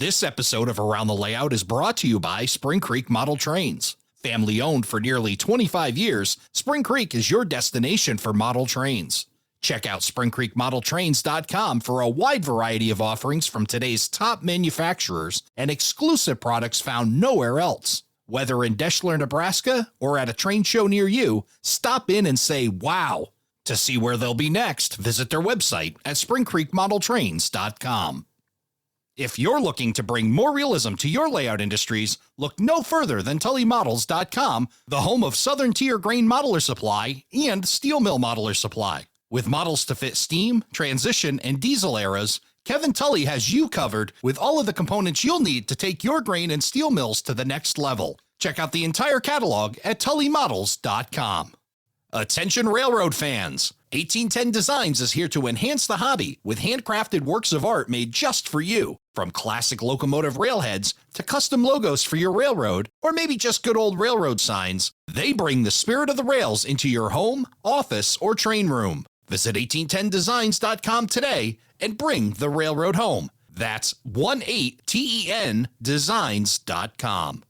This episode of Around the Layout is brought to you by Spring Creek Model Trains. Family owned for nearly 25 years, Spring Creek is your destination for model trains. Check out springcreekmodeltrains.com for a wide variety of offerings from today's top manufacturers and exclusive products found nowhere else. Whether in Deschler, Nebraska, or at a train show near you, stop in and say wow. To see where they'll be next, visit their website at springcreekmodeltrains.com. If you're looking to bring more realism to your layout industries, look no further than TullyModels.com, the home of Southern Tier Grain Modeler Supply and Steel Mill Modeler Supply. With models to fit steam, transition, and diesel eras, Kevin Tully has you covered with all of the components you'll need to take your grain and steel mills to the next level. Check out the entire catalog at TullyModels.com. Attention railroad fans! 1810 Designs is here to enhance the hobby with handcrafted works of art made just for you. From classic locomotive railheads to custom logos for your railroad, or maybe just good old railroad signs, they bring the spirit of the rails into your home, office, or train room. Visit 1810designs.com today and bring the railroad home. That's 18ten designs.com.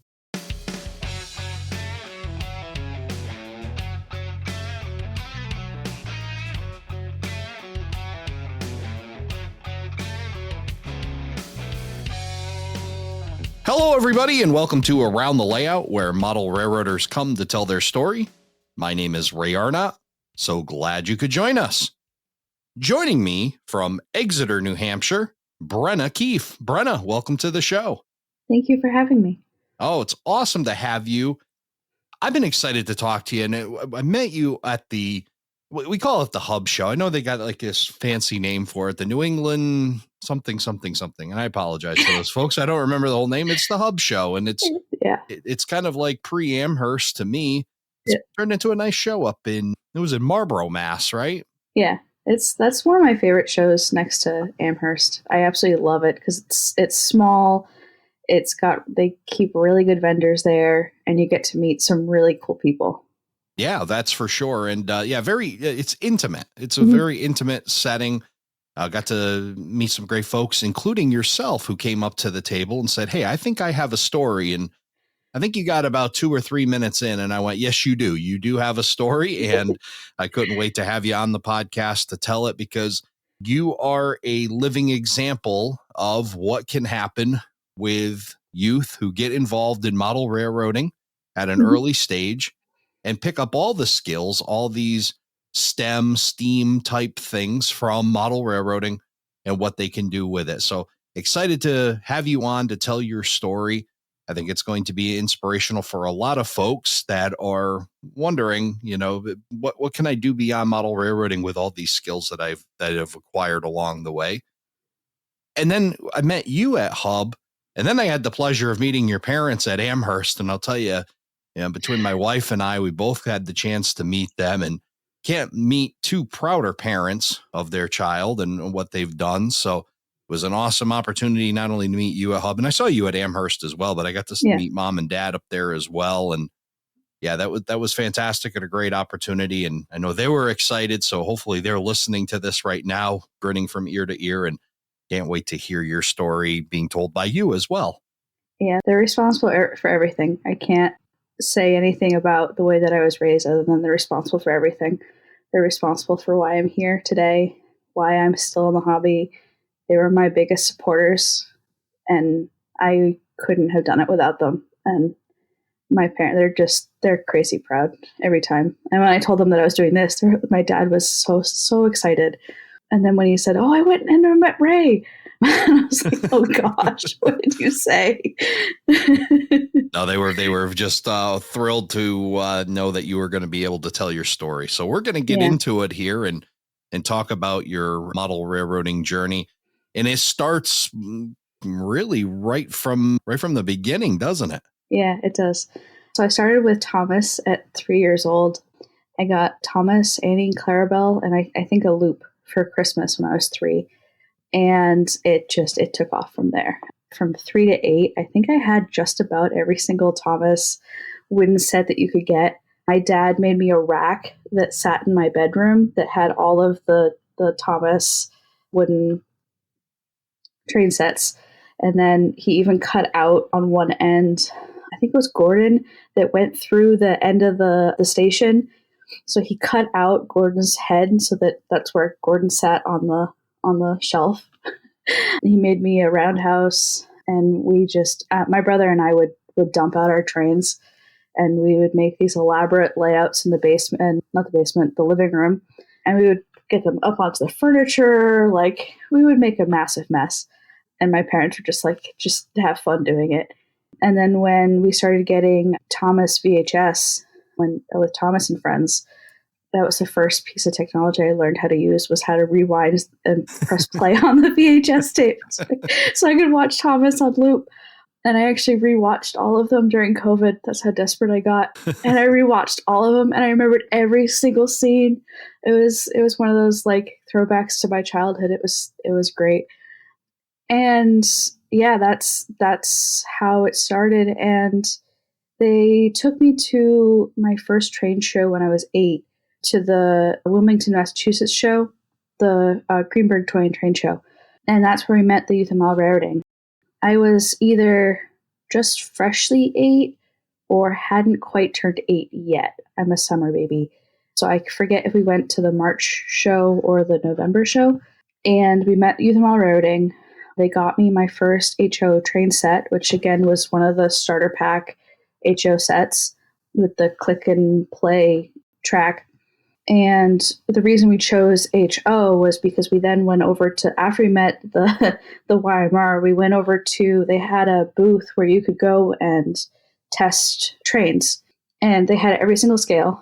Hello, everybody, and welcome to Around the Layout, where model railroaders come to tell their story. My name is Ray Arnott. So glad you could join us. Joining me from Exeter, New Hampshire, Brenna Keefe. Brenna, welcome to the show. Thank you for having me. Oh, it's awesome to have you. I've been excited to talk to you, and I met you at we call it the Hub Show. I know they got like this fancy name for it, the New England something. And I apologize to those folks. I don't remember the whole name. It's the Hub Show, and it's kind of like pre-Amherst to me. It's turned into a nice show it was in Marlborough, Mass, right? Yeah, that's one of my favorite shows next to Amherst. I absolutely love it because it's small. They keep really good vendors there, and you get to meet some really cool people. Yeah, that's for sure. And it's intimate. It's a very intimate setting. I got to meet some great folks, including yourself, who came up to the table and said, "Hey, I think I have a story." And I think you got about 2 or 3 minutes in, and I went, "Yes, you do. You do have a story." And I couldn't wait to have you on the podcast to tell it, because you are a living example of what can happen with youth who get involved in model railroading at an early stage and pick up all the skills, all these STEM, STEAM type things from model railroading and what they can do with it. So excited to have you on to tell your story. I think it's going to be inspirational for a lot of folks that are wondering, what can I do beyond model railroading with all these skills that I've acquired along the way. And then I met you at Hub, and then I had the pleasure of meeting your parents at Amherst. And I'll tell you, between my wife and I, we both had the chance to meet them, and can't meet two prouder parents of their child and what they've done. So it was an awesome opportunity not only to meet you at Hub, and I saw you at Amherst as well, but I got to meet Mom and Dad up there as well. And yeah, that was fantastic and a great opportunity. And I know they were excited. So hopefully they're listening to this right now, grinning from ear to ear, and can't wait to hear your story being told by you as well. Yeah, they're responsible for everything. I can't say anything about the way that I was raised other than they're responsible for everything. They're responsible for why I'm here today, why I'm still in the hobby. They were my biggest supporters, and I couldn't have done it without them. And my parents, they're crazy proud every time. And when I told them that I was doing this, my dad was so excited. And then when he said, "Oh, I went and I met Ray," I was like, "Oh gosh, what did you say?" No, they were just thrilled to know that you were going to be able to tell your story. So we're going to get into it here and talk about your model railroading journey. And it starts really right from the beginning, doesn't it? Yeah, it does. So I started with Thomas at 3 years old. I got Thomas, Annie, and Clarabelle, and I think a loop for Christmas when I was 3. And it took off from there. From 3 to 8, I think I had just about every single Thomas wooden set that you could get. My dad made me a rack that sat in my bedroom that had all of the Thomas wooden train sets. And then he even cut out on one end, I think it was Gordon, that went through the end of the station. So he cut out Gordon's head so that's where Gordon sat on the shelf. He made me a roundhouse, and we just my brother and I would dump out our trains, and we would make these elaborate layouts in the basement, not the basement, the living room, and we would get them up onto the furniture. Like, we would make a massive mess, and my parents were just have fun doing it. And then when we started getting Thomas VHS, with Thomas and Friends, that was the first piece of technology I learned how to use, was how to rewind and press play on the VHS tape. So I could watch Thomas on loop. And I actually rewatched all of them during COVID. That's how desperate I got. And I rewatched all of them, and I remembered every single scene. It was one of those like throwbacks to my childhood. It was great. And yeah, that's how it started. And they took me to my first train show when I was 8, to the Wilmington, Massachusetts show, the Greenberg Toy and Train Show. And that's where we met the youth of model railroading. I was either just freshly 8 or hadn't quite turned 8 yet. I'm a summer baby. So I forget if we went to the March show or the November show. And we met youth of model railroading. They got me my first HO train set, which again was one of the starter pack HO sets with the click and play track. And the reason we chose HO was because we then went over to, after we met the YMR, we went over to, they had a booth where you could go and test trains. And they had every single scale.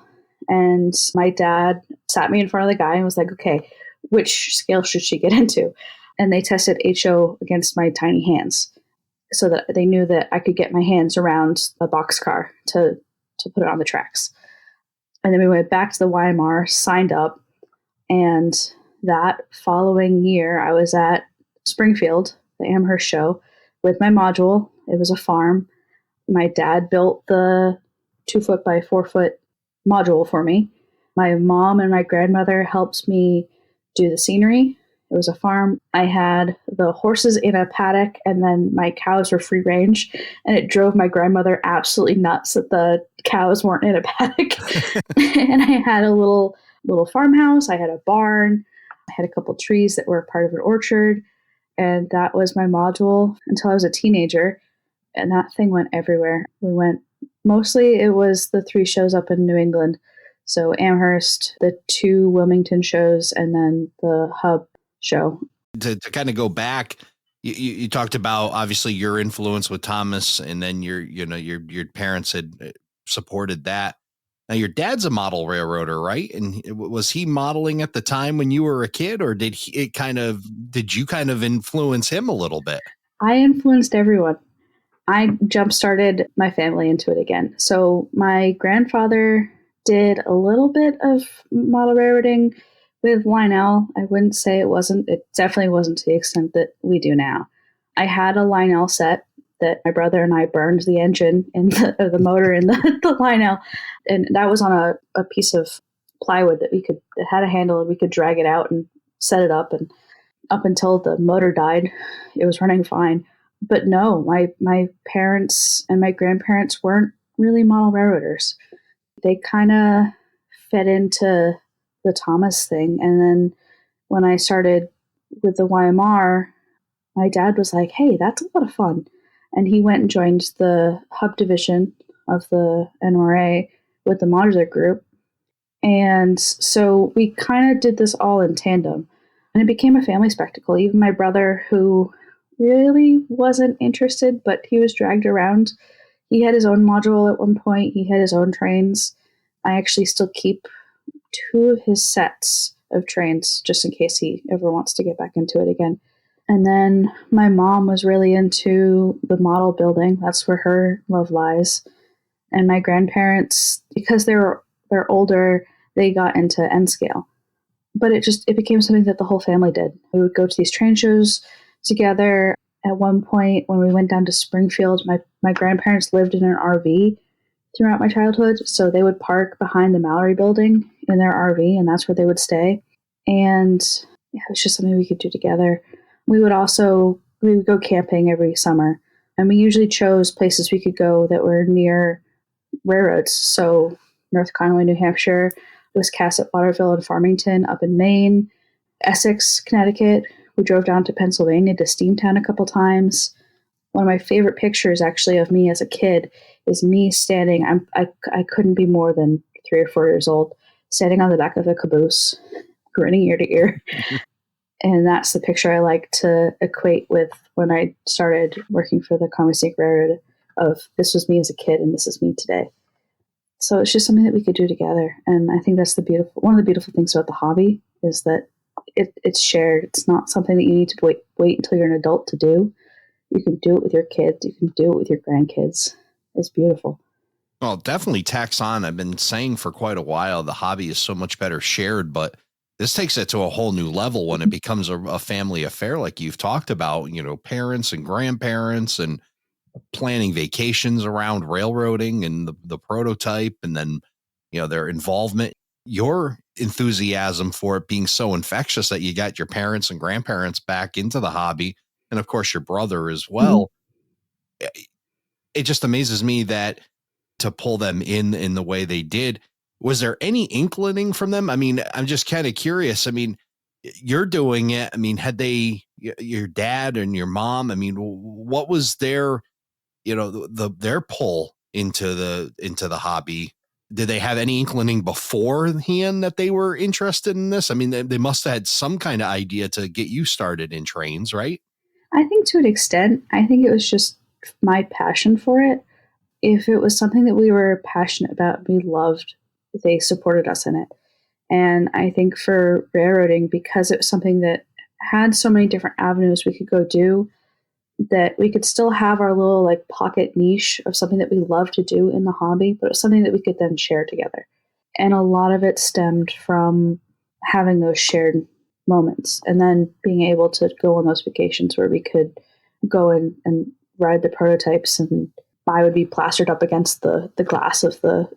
And my dad sat me in front of the guy and was like, okay, which scale should she get into? And they tested HO against my tiny hands, so that they knew that I could get my hands around a boxcar to put it on the tracks. And then we went back to the YMR, signed up, and that following year I was at Springfield, the Amherst show, with my module. It was a farm. My dad built the 2-foot by 4-foot module for me. My mom and my grandmother helped me do the scenery. It was a farm. I had the horses in a paddock, and then my cows were free range. And it drove my grandmother absolutely nuts that the cows weren't in a paddock. And I had a little farmhouse. I had a barn. I had a couple trees that were part of an orchard. And that was my module until I was a teenager. And that thing went everywhere. Mostly it was the 3 shows up in New England. So Amherst, the 2 Wilmington shows, and then the Hub show. To kind of go back, you talked about obviously your influence with Thomas, and then your parents had supported that. Now your dad's a model railroader, right? And was he modeling at the time when you were a kid, or did you kind of influence him a little bit? I influenced everyone. I jump-started my family into it again. So my grandfather did a little bit of model railroading with Lionel. I wouldn't say it definitely wasn't to the extent that we do now. I had a Lionel set that my brother and I burned the engine and the motor in the Lionel. And that was on a piece of plywood that had a handle, and we could drag it out and set it up. And up until the motor died, it was running fine. But no, my parents and my grandparents weren't really model railroaders. They kind of fed into the Thomas thing. And then when I started with the YMR, my dad was like, hey, that's a lot of fun. And he went and joined the Hub division of the NRA with the modular group. And so we kind of did this all in tandem. And it became a family spectacle. Even my brother, who really wasn't interested, but he was dragged around. He had his own module at one point. He had his own trains. I actually still keep 2 of his sets of trains just in case he ever wants to get back into it again. And then my mom was really into the model building. That's where her love lies. And my grandparents, because they're older, they got into N scale. But it became something that the whole family did. We would go to these train shows together. At one point, when we went down to Springfield, my grandparents lived in an RV throughout my childhood, so they would park behind the Mallory building in their RV, and that's where they would stay. And it was just something we could do together. We would also we would go camping every summer. And we usually chose places we could go that were near railroads. So North Conway, New Hampshire, Wiscasset, Waterville, and Farmington up in Maine, Essex, Connecticut. We drove down to Pennsylvania to Steamtown a couple times. One of my favorite pictures, actually, of me as a kid is me standing. I couldn't be more than 3 or 4 years old, standing on the back of a caboose, grinning ear to ear. And that's the picture I like to equate with when I started working for the Commissary Railroad of this was me as a kid and this is me today. So it's just something that we could do together. And I think that's one of the beautiful things about the hobby is that it's shared. It's not something that you need to wait until you're an adult to do. You can do it with your kids. You can do it with your grandkids. It's beautiful. Well, definitely tax on. I've been saying for quite a while, the hobby is so much better shared, but this takes it to a whole new level when it becomes a family affair, like you've talked about, parents and grandparents and planning vacations around railroading and the prototype and then, their involvement, your enthusiasm for it being so infectious that you got your parents and grandparents back into the hobby. And of course, your brother as well. Mm-hmm. It just amazes me that to pull them in the way they did. Was there any inkling from them? I mean, I'm just kind of curious. I mean, you're doing it. I mean, had your dad and your mom, I mean, what was their, their pull into the hobby? Did they have any inkling beforehand that they were interested in this? I mean, they must have had some kind of idea to get you started in trains, right? I think to an extent, I think it was just my passion for it. If it was something that we were passionate about, we loved, they supported us in it. And I think for railroading, because it was something that had so many different avenues we could go do, that we could still have our little like pocket niche of something that we love to do in the hobby, but it was something that we could then share together. And a lot of it stemmed from having those shared moments and then being able to go on those vacations where we could go and ride the prototypes, and I would be plastered up against the glass of the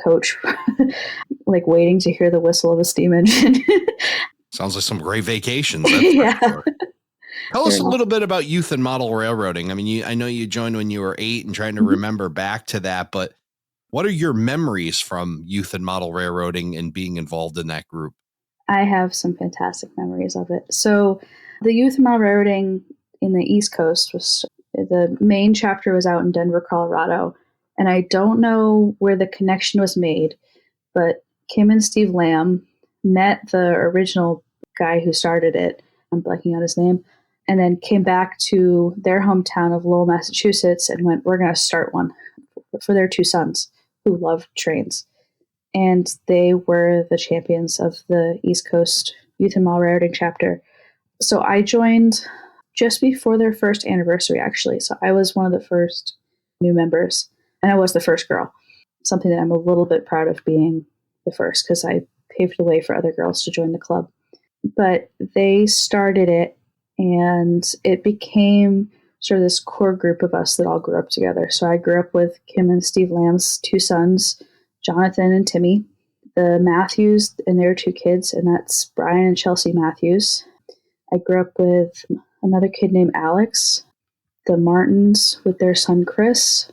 coach, like waiting to hear the whistle of a steam engine. Sounds like some great vacations. That's yeah. sure. Tell us a little bit about youth and model railroading. I mean, I know you joined when you were 8 and trying to remember back to that, but what are your memories from youth and model railroading and being involved in that group? I have some fantastic memories of it. So the youth and model railroading in the East Coast the main chapter was out in Denver, Colorado. And I don't know where the connection was made, but Kim and Steve Lamb met the original guy who started it. I'm blanking on his name. And then came back to their hometown of Lowell, Massachusetts, and went, we're going to start one for their 2 sons who loved trains. And they were the champions of the East Coast Youth and Model Railroading chapter. So I joined just before their first anniversary, actually. So I was one of the first new members, and I was the first girl, something that I'm a little bit proud of being the first because I paved the way for other girls to join the club. But they started it, and it became sort of this core group of us that all grew up together. So I grew up with Kim and Steve Lamb's 2 sons, Jonathan and Timmy, the Matthews and their 2 kids, and that's Brian and Chelsea Matthews. I grew up with another kid named Alex, the Martins with their son Chris,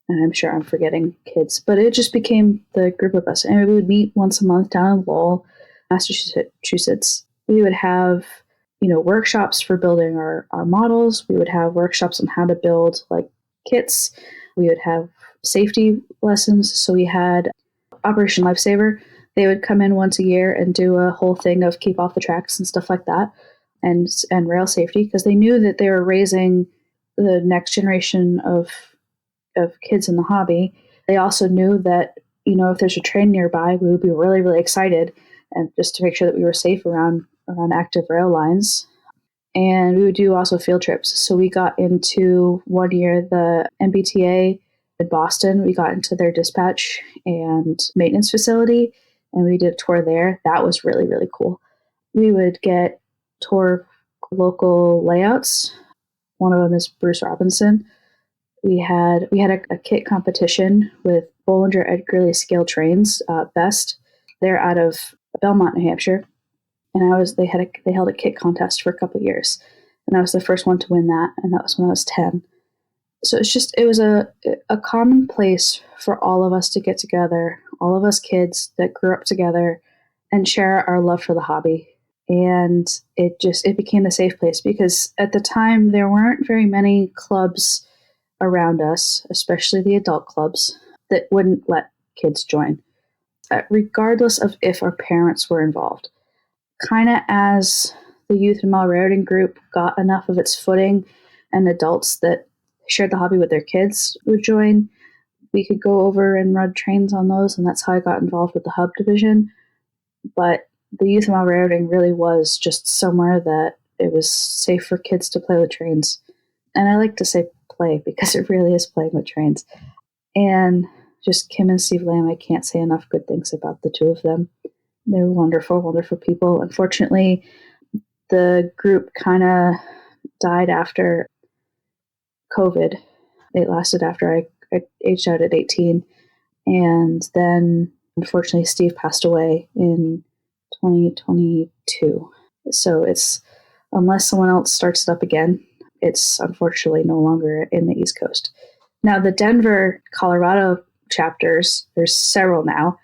and I'm sure I'm forgetting kids, but it just became the group of us. And we would meet once a month down in Lowell, Massachusetts. We would have, workshops for building our models. We would have workshops on how to build like kits. We would have safety lessons. So we had Operation Lifesaver. They would come in once a year and do a whole thing of keep off the tracks and stuff like that, and rail safety, because they knew that they were raising the next generation of kids in the hobby. They also knew that, if there's a train nearby, we would be really, really excited, and just to make sure that we were safe around active rail lines. And we would do also field trips. So we got into one year the MBTA in Boston. We got into their dispatch and maintenance facility, and we did a tour there. That was really, really cool. We would get tour local layouts. One of them is Bruce Robinson. We had a kit competition with Bollinger Ed Greeley scale trains, Best. They're out of Belmont, New Hampshire, and they held a kit contest for a couple of years. and I was the first one to win that, and that was when I was 10. So it was a common place for all of us to get together, all of us kids that grew up together, and share our love for the hobby. And it became a safe place because at the time there weren't very many clubs around us, especially the adult clubs, that wouldn't let kids join, regardless of if our parents were involved. Kind of as the youth and Raritan group got enough of its footing and adults that shared the hobby with their kids would join, we could go over and run trains on those, and that's how I got involved with the hub division. But the youth and Raritan really was just somewhere that it was safe for kids to play with trains. And I like to say play because it really is playing with trains. And just Kim and Steve Lamb, I can't say enough good things about the two of them. They're wonderful, wonderful people. Unfortunately, the group kind of died after COVID. It lasted after I aged out at 18. And then, unfortunately, Steve passed away in 2022. So it's, unless someone else starts it up again, it's unfortunately no longer in the East Coast. Now, the Denver, Colorado chapters, there's several now,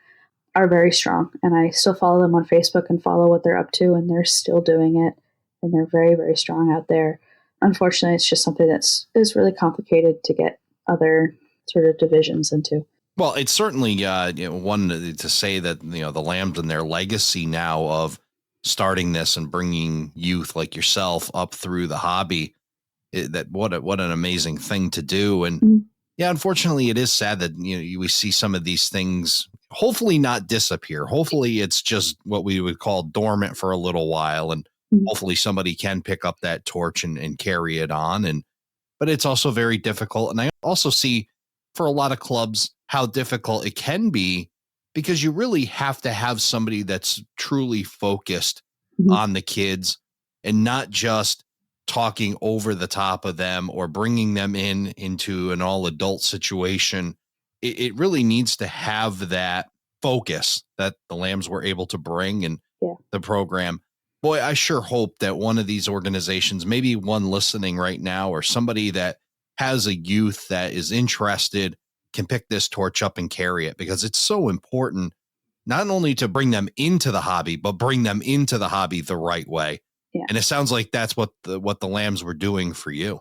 are very strong. And I still follow them on Facebook and follow what they're up to, and they're still doing it. And they're very, very strong out there. Unfortunately, it's just something is really complicated to get other sort of divisions into. Well, it's certainly one to say that, the Lambs and their legacy now of starting this and bringing youth like yourself up through the hobby, what an amazing thing to do. And yeah, unfortunately, it is sad that we see some of these things hopefully not disappear. Hopefully, it's just what we would call dormant for a little while, and hopefully somebody can pick up that torch and carry it on. But it's also very difficult, and I also see for a lot of clubs how difficult it can be because you really have to have somebody that's truly focused on the kids and not just talking over the top of them or bringing them into an all adult situation. It really needs to have that focus that the Lambs were able to bring and the program. Boy, I sure hope that one of these organizations, maybe one listening right now, or somebody that has a youth that is interested, can pick this torch up and carry it, because it's so important not only to bring them into the hobby, but bring them into the hobby the right way. Yeah. And it sounds like that's what the Lambs were doing for you.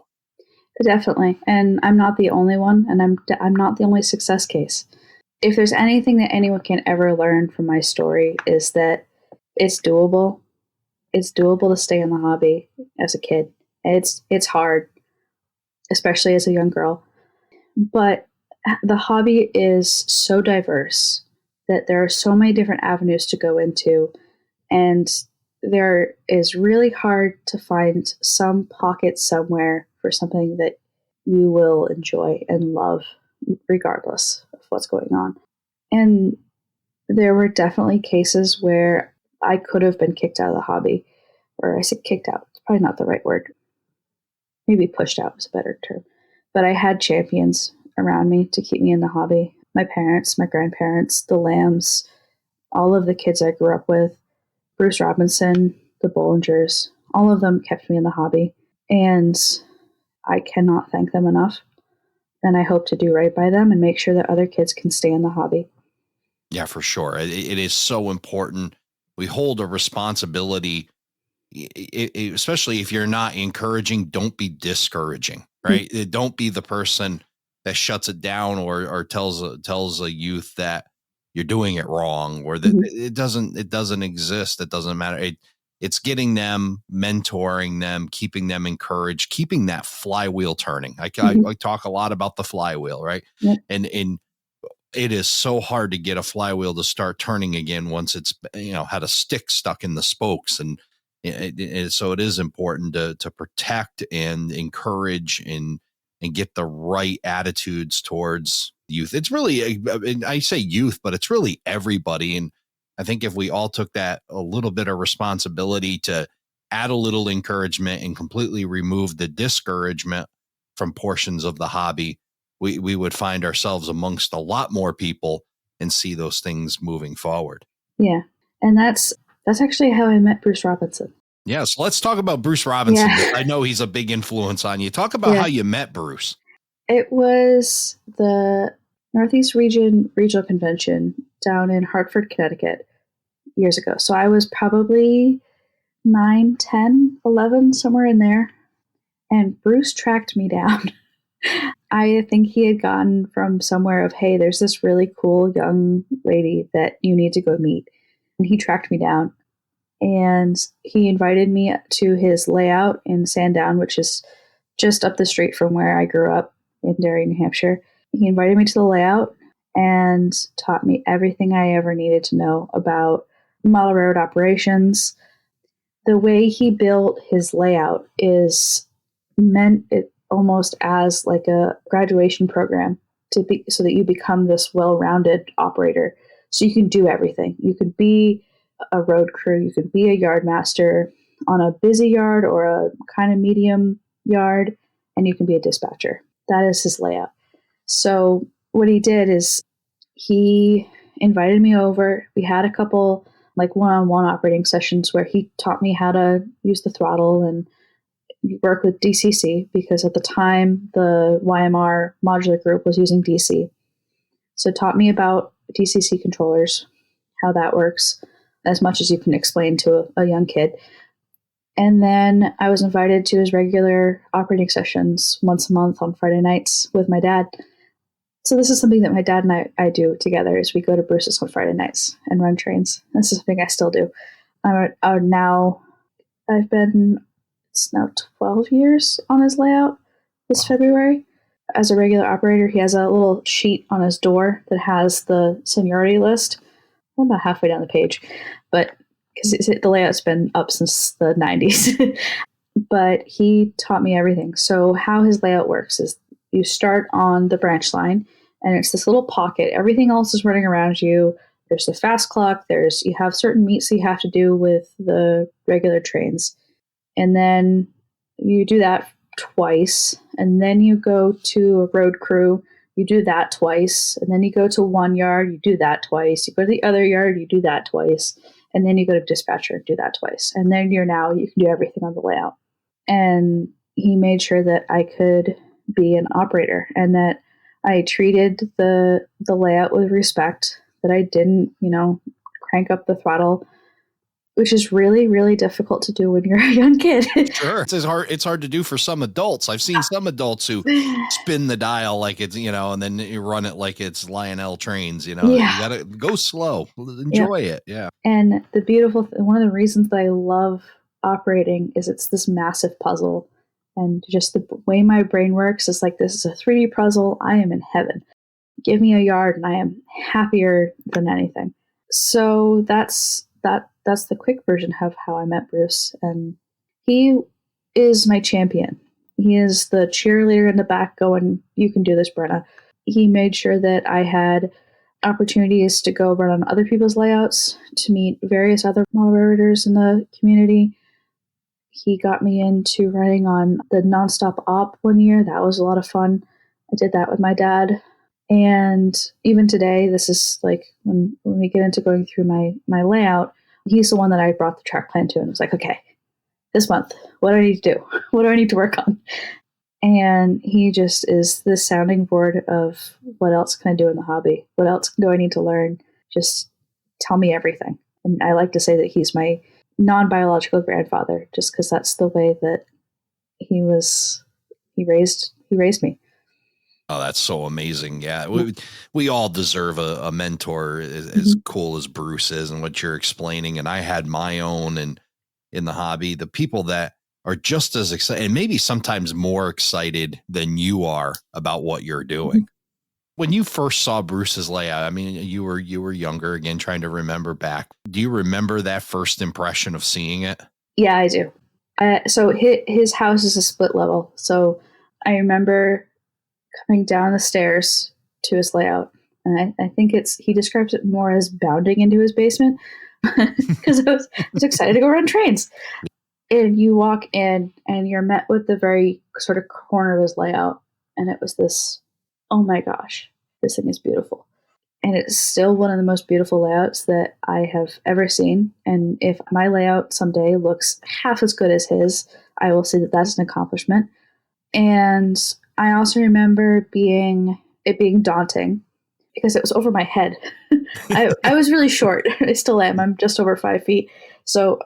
Definitely. And I'm not the only one, and I'm not the only success case. If there's anything that anyone can ever learn from my story, is that it's doable. It's doable to stay in the hobby as a kid. It's hard, especially as a young girl. But the hobby is so diverse that there are so many different avenues to go into, and there is really hard to find some pocket somewhere for something that you will enjoy and love regardless of what's going on. And there were definitely cases where I could have been kicked out of the hobby, or I said kicked out. It's probably not the right word. Maybe pushed out is a better term. But I had champions around me to keep me in the hobby. My parents, my grandparents, the Lambs, all of the kids I grew up with, Bruce Robinson, the Bollingers, all of them kept me in the hobby. And I cannot thank them enough. And I hope to do right by them and make sure that other kids can stay in the hobby. Yeah, for sure. It is so important. We hold a responsibility, especially if you're not encouraging, don't be discouraging, right? Mm-hmm. Don't be the person that shuts it down or tells a youth that you're doing it wrong, or that it doesn't exist. It doesn't matter. It's getting them, mentoring them, keeping them encouraged, keeping that flywheel turning. I talk a lot about the flywheel, right? Yep. And it is so hard to get a flywheel to start turning again once it's had a stick stuck in the spokes. And so it is important to protect and encourage and get the right attitudes towards youth. It's really, I say youth, but it's really everybody. And I think if we all took that a little bit of responsibility to add a little encouragement and completely remove the discouragement from portions of the hobby, we would find ourselves amongst a lot more people and see those things moving forward. Yeah. And that's actually how I met Bruce Robinson. Yeah. So let's talk about Bruce Robinson. Yeah. I know he's a big influence on you. Talk about how Yeah. you met Bruce. It was the Northeast Region Regional Convention down in Hartford, Connecticut years ago. So I was probably 9, 10, 11, somewhere in there. And Bruce tracked me down. I think he had gotten from somewhere of, hey, there's this really cool young lady that you need to go meet. And he tracked me down and he invited me to his layout in Sandown, which is just up the street from where I grew up in Derry, New Hampshire. He invited me to the layout and taught me everything I ever needed to know about model railroad operations. The way he built his layout is meant it almost as like a graduation program to be so that you become this well-rounded operator. So you can do everything. You could be a road crew, you could be a yard master on a busy yard or a kind of medium yard, and you can be a dispatcher. That is his layout. So what he did is he invited me over. We had a couple like one-on-one operating sessions where he taught me how to use the throttle and work with DCC because at the time the YMR modular group was using DC. So taught me about DCC controllers, how that works, as much as you can explain to a young kid. And then I was invited to his regular operating sessions once a month on Friday nights with my dad. So this is something that my dad and I do together is we go to Bruce's on Friday nights and run trains. This is something I still do. Now I've been, it's now 12 years on his layout this Wow. February. As a regular operator, he has a little sheet on his door that has the seniority list. I'm about halfway down the page, but because the layout's been up since the 90s. But he taught me everything. So how his layout works is you start on the branch line and it's this little pocket. Everything else is running around you. There's the fast clock. You have certain meets you have to do with the regular trains. And then you do that twice. And then you go to a road crew. You do that twice. And then you go to one yard. You do that twice. You go to the other yard. You do that twice. And then you go to dispatcher. Do that twice. And then you can do everything on the layout. And he made sure that I could be an operator and that I treated the layout with respect, that I didn't, crank up the throttle, which is really, really difficult to do when you're a young kid. Sure. It's hard to do for some adults. I've seen some adults who spin the dial like it's, and then you run it like it's Lionel trains, you Yeah. got to go slow, enjoy it. Yeah. And one of the reasons that I love operating is it's this massive puzzle. And just the way my brain works is like, this is a 3D puzzle. I am in heaven. Give me a yard and I am happier than anything. So that's the quick version of how I met Bruce. And he is my champion. He is the cheerleader in the back going, you can do this, Brenna. He made sure that I had opportunities to go run on other people's layouts, to meet various other model railroaders in the community. He got me into running on the nonstop op one year. That was a lot of fun. I did that with my dad. And even today, this is like when we get into going through my layout, he's the one that I brought the track plan to and was like, okay, this month, what do I need to do? What do I need to work on? And he just is the sounding board of what else can I do in the hobby? What else do I need to learn? Just tell me everything. And I like to say that he's my non-biological grandfather, just because that's the way that he raised me. Oh, that's so amazing. Yeah. We all deserve a mentor as Mm-hmm. cool as Bruce is and what you're explaining. And I had my own and in the hobby, the people that are just as excited and maybe sometimes more excited than you are about what you're doing. Mm-hmm. When you first saw Bruce's layout, I mean, you were younger, again, trying to remember back. Do you remember that first impression of seeing it? Yeah, I do. So his house is a split level. So I remember coming down the stairs to his layout. And I think he describes it more as bounding into his basement because I was excited to go run trains. And you walk in and you're met with the very sort of corner of his layout. And it was this, oh my gosh, this thing is beautiful. And it's still one of the most beautiful layouts that I have ever seen. And if my layout someday looks half as good as his, I will say that that's an accomplishment. And I also remember it being daunting because it was over my head. I was really short. I still am. I'm just over 5 feet. So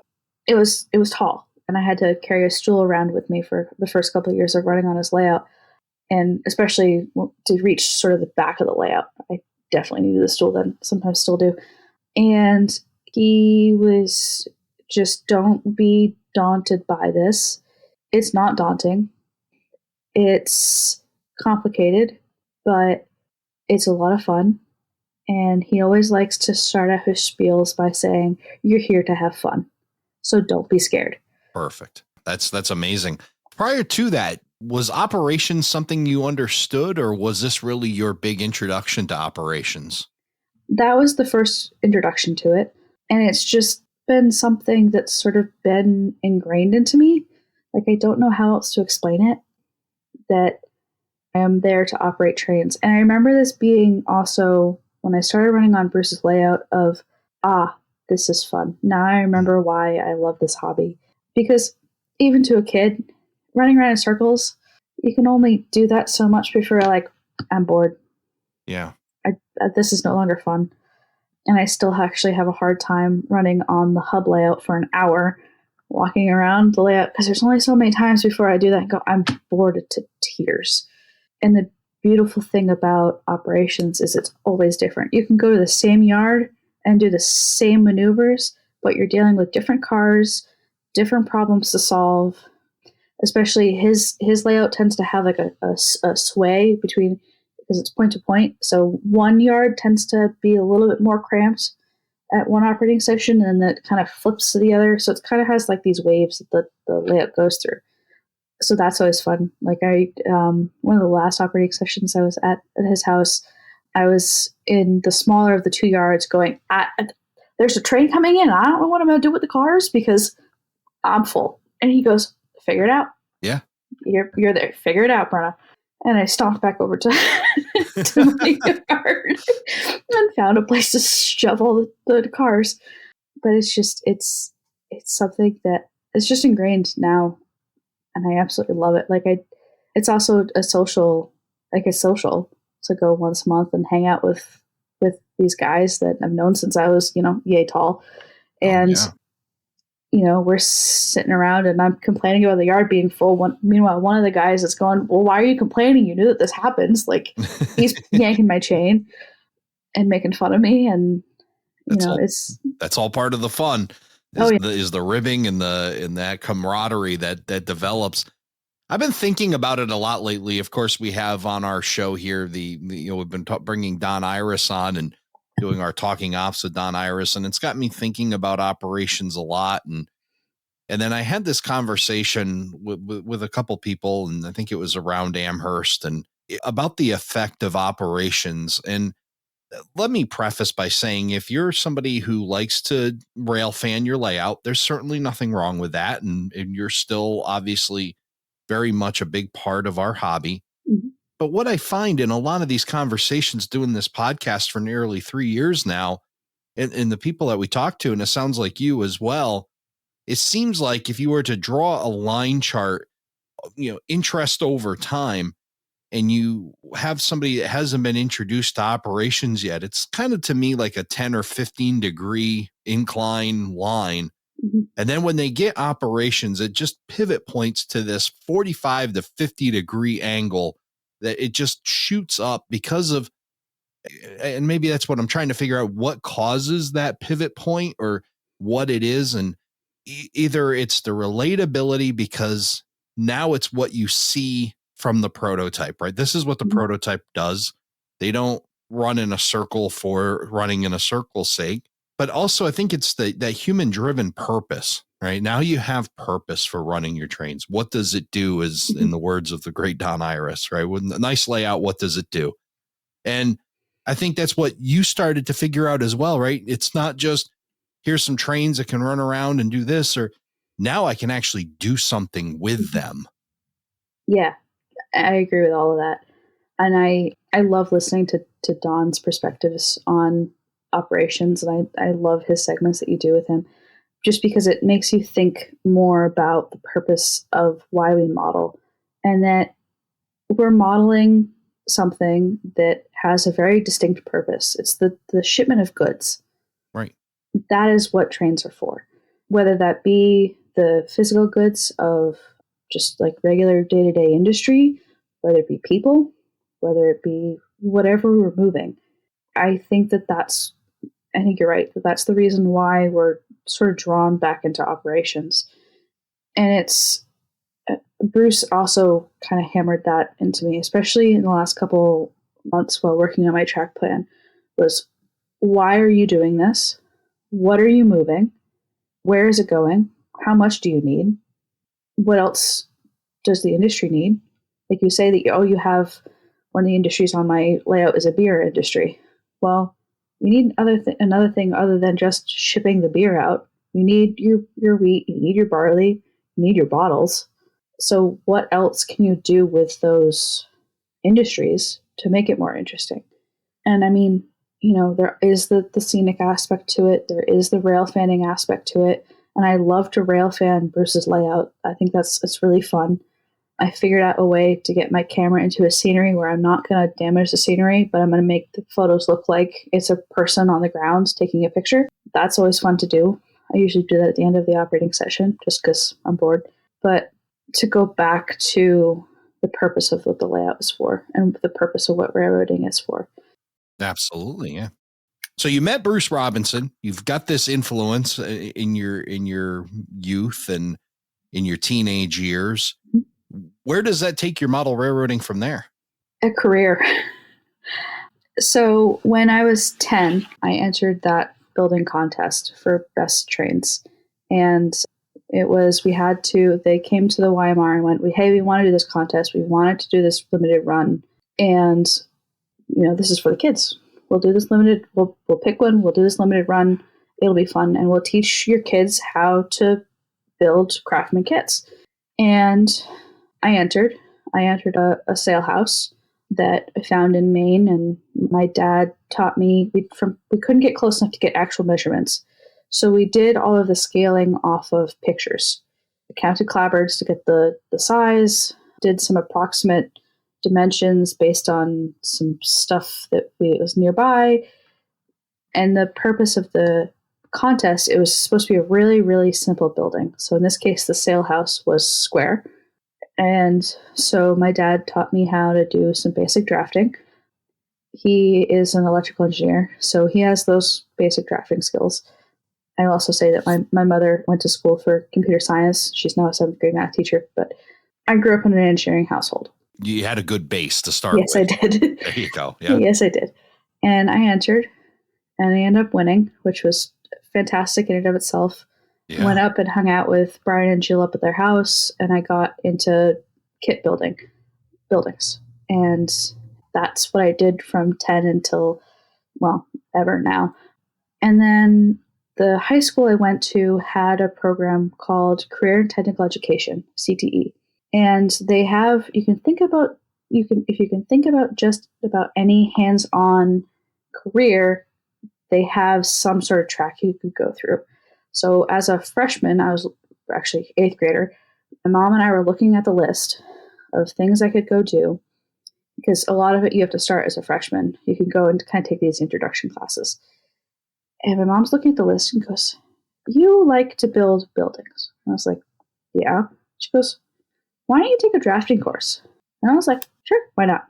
it was tall. And I had to carry a stool around with me for the first couple of years of running on his layout. And especially to reach sort of the back of the layout. I definitely needed the stool then, sometimes still do. And he was just, don't be daunted by this. It's not daunting. It's complicated, but it's a lot of fun. And he always likes to start out his spiels by saying, "You're here to have fun, so don't be scared." Perfect. That's amazing. Prior to that, was operations something you understood, or was this really your big introduction to operations? That was the first introduction to it. And it's just been something that's sort of been ingrained into me. Like, I don't know how else to explain it, that I am there to operate trains. And I remember this being also when I started running on Bruce's layout of, this is fun. Now I remember why I love this hobby. Because even to a kid, running around in circles, you can only do that so much before you're like, I'm bored. Yeah. This is no longer fun. And I still actually have a hard time running on the hub layout for an hour, walking around the layout, because there's only so many times before I do that and go, I'm bored to tears. And the beautiful thing about operations is it's always different. You can go to the same yard and do the same maneuvers, but you're dealing with different cars, different problems to solve. Especially his layout tends to have like a sway between, because it's point to point. So one yard tends to be a little bit more cramped at one operating session, and then it kind of flips to the other. So it kind of has like these waves that the layout goes through. So that's always fun. Like one of the last operating sessions I was at his house, I was in the smaller of the 2 yards going, there's a train coming in. I don't know what I'm going to do with the cars because I'm full. And he goes, figure it out. Yeah. You're there. Figure it out, Brenna. And I stomped back over to, to my yard and found a place to shove all the cars. But it's something that it's just ingrained now, and I absolutely love it. It's also a social to go once a month and hang out with these guys that I've known since I was, yay tall. And we're sitting around and I'm complaining about the yard being full. Meanwhile, one of the guys is going, well, why are you complaining? You knew that this happens. Like, he's yanking my chain and making fun of me. And, that's all part of the fun is the ribbing and that camaraderie that develops. I've been thinking about it a lot lately. Of course, we have on our show here, we've been bringing Don Iris on and doing our talking ops with Don Iris, and it's got me thinking about operations a lot. And then I had this conversation with a couple people, and I think it was around Amherst, and about the effect of operations. And let me preface by saying, if you're somebody who likes to rail fan your layout, there's certainly nothing wrong with that. And you're still obviously very much a big part of our hobby. Mm-hmm. But what I find in a lot of these conversations doing this podcast for nearly 3 years now, and the people that we talk to, and it sounds like you as well, it seems like if you were to draw a line chart, interest over time, and you have somebody that hasn't been introduced to operations yet, it's kind of to me like a 10 or 15 degree incline line. Mm-hmm. And then when they get operations, it just pivot points to this 45 to 50 degree angle that it just shoots up because of, and maybe that's what I'm trying to figure out, what causes that pivot point or what it is. And either it's the relatability, because now it's what you see from the prototype, right? This is what the Mm-hmm. prototype does. They don't run in a circle for running in a circle's sake. But also, I think it's that human driven purpose, right? Now you have purpose for running your trains. What does it do, is in the words of the great Don Iris, right? With a nice layout, what does it do? And I think that's what you started to figure out as well, right? It's not just, here's some trains that can run around and do this, or now I can actually do something with them. Yeah, I agree with all of that. And I love listening to Don's perspectives on operations, and I love his segments that you do with him, just because it makes you think more about the purpose of why we model, and that we're modeling something that has a very distinct purpose. It's the shipment of goods. Right. That is what trains are for. Whether that be the physical goods of just like regular day-to-day industry, whether it be people, whether it be whatever we're moving. I think I think you're right, that's the reason why we're sort of drawn back into operations. And it's, Bruce also kind of hammered that into me, especially in the last couple months while working on my track plan, was why are you doing this? What are you moving? Where is it going? How much do you need? What else does the industry need? Like you say that, you have one of the industries on my layout is a beer industry. Well, you need another thing other than just shipping the beer out. You need your wheat, you need your barley, you need your bottles. So what else can you do with those industries to make it more interesting? And I mean, there is the scenic aspect to it. There is the rail fanning aspect to it. And I love to rail fan Bruce's layout. I think it's really fun. I figured out a way to get my camera into a scenery where I'm not going to damage the scenery, but I'm going to make the photos look like it's a person on the ground taking a picture. That's always fun to do. I usually do that at the end of the operating session just because I'm bored. But to go back to the purpose of what the layout is for and the purpose of what railroading is for. Absolutely, yeah. So you met Bruce Robinson. You've got this influence in your youth and in your teenage years. Where does that take your model railroading from there? A career. So when I was 10, I entered that building contest for best trains. And they came to the YMR and went, hey, we want to do this contest. We wanted to do this limited run. And, this is for the kids. We'll do this limited, we'll pick one, we'll do this limited run. It'll be fun. And we'll teach your kids how to build Craftsman kits. And I entered a sale house that I found in Maine, and my dad taught me. We couldn't get close enough to get actual measurements, so we did all of the scaling off of pictures. I counted clapboards to get the size, did some approximate dimensions based on some stuff that was nearby, and the purpose of the contest, it was supposed to be a really, really simple building. So in this case, the sale house was square. And so my dad taught me how to do some basic drafting. He is an electrical engineer, so he has those basic drafting skills. I also say that my mother went to school for computer science. She's now a 7th grade math teacher, but I grew up in an engineering household. You had a good base to start with. Yes, I did. There you go. Yeah. Yes, I did. And I entered, and I ended up winning, which was fantastic in and of itself. Yeah. Went up and hung out with Brian and Jill up at their house, and I got into kit buildings. And that's what I did from 10 until, ever now. And then the high school I went to had a program called Career and Technical Education, CTE. And they have, if you can think about just about any hands-on career, they have some sort of track you could go through. So as a freshman, I was actually 8th grader, my mom and I were looking at the list of things I could go do, because a lot of it you have to start as a freshman. You can go and kind of take these introduction classes. And my mom's looking at the list and goes, you like to build buildings? And I was like, yeah. She goes, why don't you take a drafting course? And I was like, sure, why not?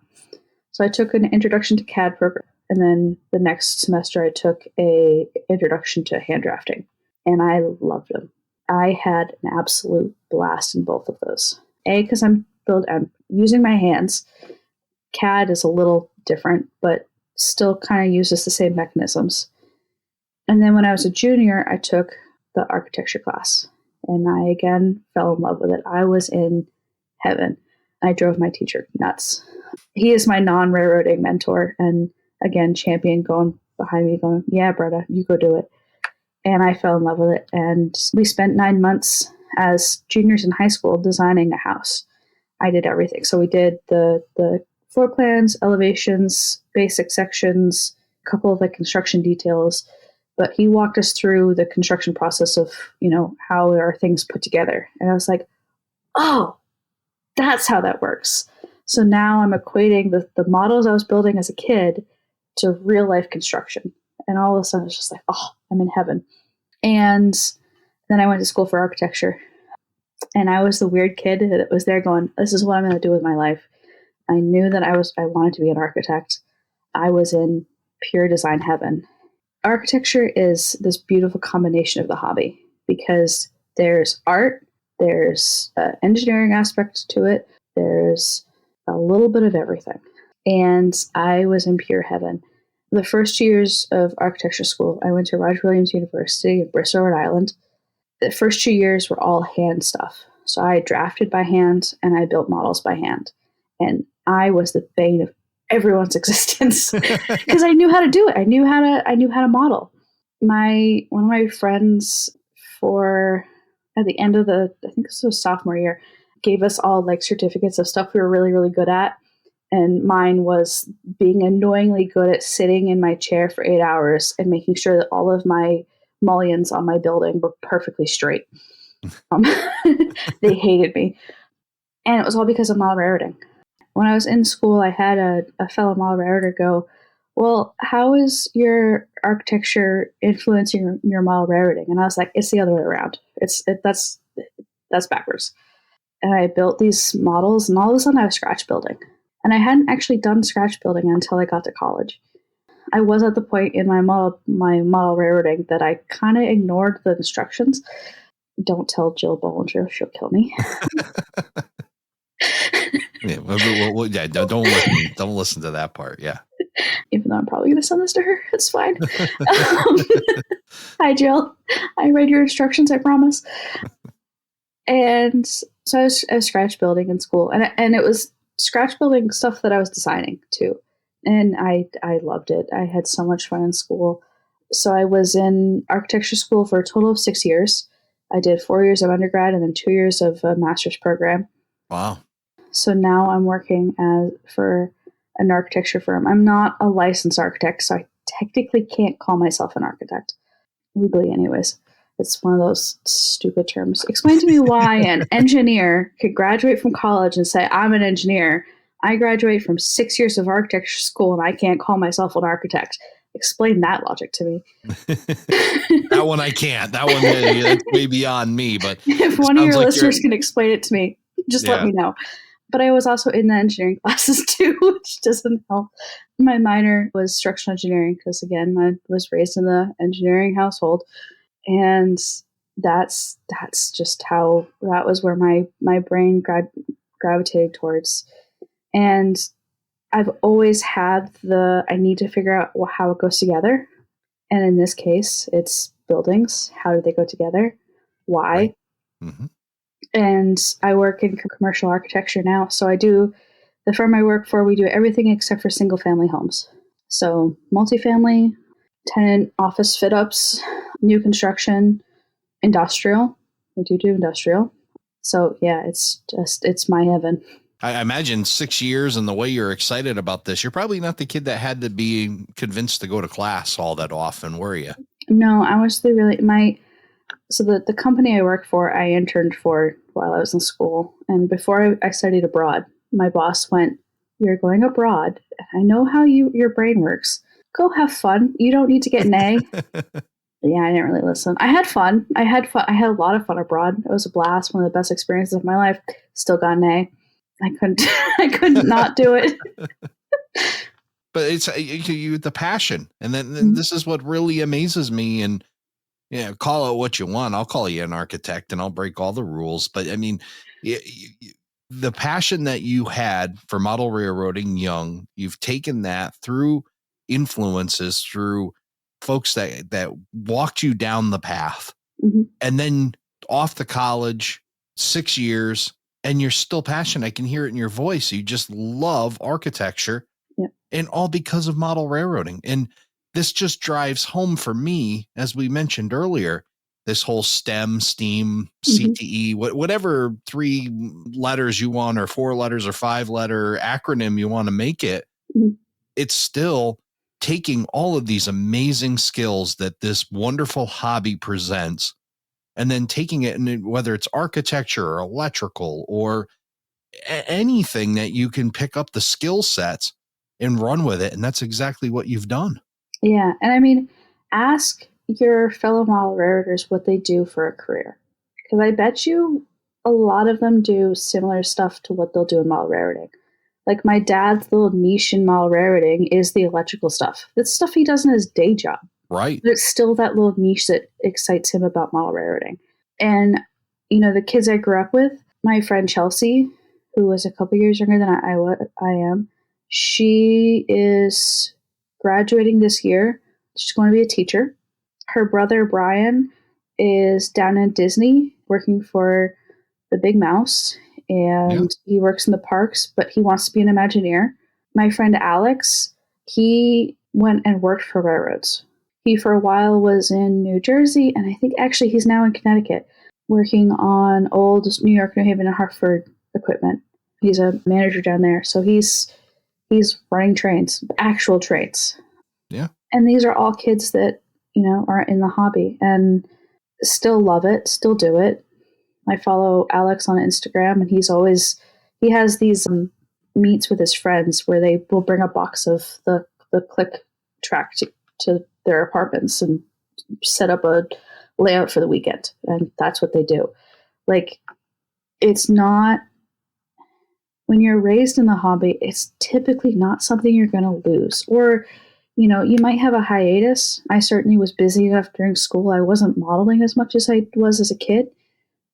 So I took an introduction to CAD program. And then the next semester I took a introduction to hand drafting. And I loved them. I had an absolute blast in both of those. Because I'm using my hands. CAD is a little different, but still kind of uses the same mechanisms. And then when I was a junior, I took the architecture class. And I again fell in love with it. I was in heaven. I drove my teacher nuts. He is my non-railroading mentor. And again, champion going behind me going, yeah, Brenna, you go do it. And I fell in love with it. And we spent 9 months as juniors in high school designing a house. I did everything. So we did the floor plans, elevations, basic sections, a couple of like construction details. But he walked us through the construction process of, how are things put together. And I was like, oh, that's how that works. So now I'm equating the models I was building as a kid to real life construction. And all of a sudden it's just like, oh, I'm in heaven. And then I went to school for architecture. And I was the weird kid that was there going, this is what I'm going to do with my life. I knew that I wanted to be an architect. I was in pure design heaven. Architecture is this beautiful combination of the hobby because there's art, there's an engineering aspect to it, there's a little bit of everything. And I was in pure heaven. The first 2 years of architecture school, I went to Roger Williams University in Bristol, Rhode Island. The first 2 years were all hand stuff. So I drafted by hand and I built models by hand. And I was the bane of everyone's existence because I knew how to do it. I knew how to model. One of my friends at the end of I think this was sophomore year, gave us all like certificates of stuff we were really, really good at. And mine was being annoyingly good at sitting in my chair for 8 hours and making sure that all of my mullions on my building were perfectly straight. They hated me. And it was all because of model railroading. When I was in school, I had a fellow model railroader go, well, how is your architecture influencing your model railroading? And I was like, it's the other way around. That's backwards. And I built these models, and all of a sudden I was scratch building. And I hadn't actually done scratch building until I got to college. I was at the point in my model railroading that I kind of ignored the instructions. Don't tell Jill Bollinger, she'll kill me. Yeah, don't listen to that part. Yeah. Even though I'm probably going to send this to her, it's fine. Hi, Jill. I read your instructions, I promise. And so I was scratch building in school, and it was scratch building stuff that I was designing too. And I loved it. I had so much fun in school. So I was in architecture school for a total of 6 years. I did 4 years of undergrad and then 2 years of a master's program. Wow. So now I'm working for an architecture firm. I'm not a licensed architect, so I technically can't call myself an architect. Legally, anyways. It's one of those stupid terms. Explain to me why an engineer could graduate from college and say, I'm an engineer. I graduate from 6 years of architecture school and I can't call myself an architect. Explain that logic to me. That one I can't. That one that's way beyond me. But if one of your listeners can explain it to me, just let me know. But I was also in the engineering classes too, which doesn't help. My minor was structural engineering because, again, I was raised in the engineering household. And that's just how that was where my brain gravitated towards. And I've always had I need to figure out how it goes together. And in this case, it's buildings. How do they go together? Why? Right. Mm-hmm. And I work in commercial architecture now. So the firm I work for, we do everything except for single family homes. So multifamily, tenant office fit ups, new construction, industrial. We do industrial. So yeah, it's my heaven. I imagine 6 years and the way you're excited about this, you're probably not the kid that had to be convinced to go to class all that often, were you? No, I was the company I work for, I interned for while I was in school. And before I studied abroad, my boss went, you're going abroad. I know how your brain works. Go have fun. You don't need to get an A. Yeah, I didn't really listen. I had fun. I had a lot of fun abroad. It was a blast. One of the best experiences of my life. Still got an A. I couldn't not do it. But it's the passion. And then this is what really amazes me. And call it what you want. I'll call you an architect and I'll break all the rules. But I mean, the passion that you had for model railroading young, you've taken that through influences, through folks that walked you down the path. Mm-hmm. And then off to college, 6 years, and you're still passionate. I can hear it in your voice. You just love architecture. Yep. And all because of model railroading. And this just drives home for me, as we mentioned earlier, this whole STEM, STEAM, Mm-hmm. CTE, whatever 3 letters you want, or 4 letters or 5-letter acronym you want to make it, Mm-hmm. it's still taking all of these amazing skills that this wonderful hobby presents, and then taking it, and whether it's architecture or electrical or anything that you can pick up the skill sets and run with it. And that's exactly what you've done. Yeah. And I mean, ask your fellow model raritors what they do for a career. Because I bet you a lot of them do similar stuff to what they'll do in model rariting. Like my dad's little niche in model rariting is the electrical stuff. It's stuff he does in his day job. Right. But it's still that little niche that excites him about model rariting. And, the kids I grew up with, my friend Chelsea, who was a couple years younger than I am, she is graduating this year. She's going to be a teacher. Her brother Brian is down in Disney working for the Big Mouse, and he works in the parks, but he wants to be an Imagineer. My friend Alex, he went and worked for railroads. He for a while was in New Jersey, and I think actually he's now in Connecticut working on old New York, New Haven, and Hartford equipment. He's a manager down there, so he's running trains, actual trains. Yeah. And these are all kids that, are in the hobby and still love it, still do it. I follow Alex on Instagram, and he has these meets with his friends where they will bring a box of the click track to their apartments and set up a layout for the weekend. And that's what they do. Like, it's not, when you're raised in the hobby, it's typically not something you're going to lose. Or, you might have a hiatus. I certainly was busy enough during school. I wasn't modeling as much as I was as a kid,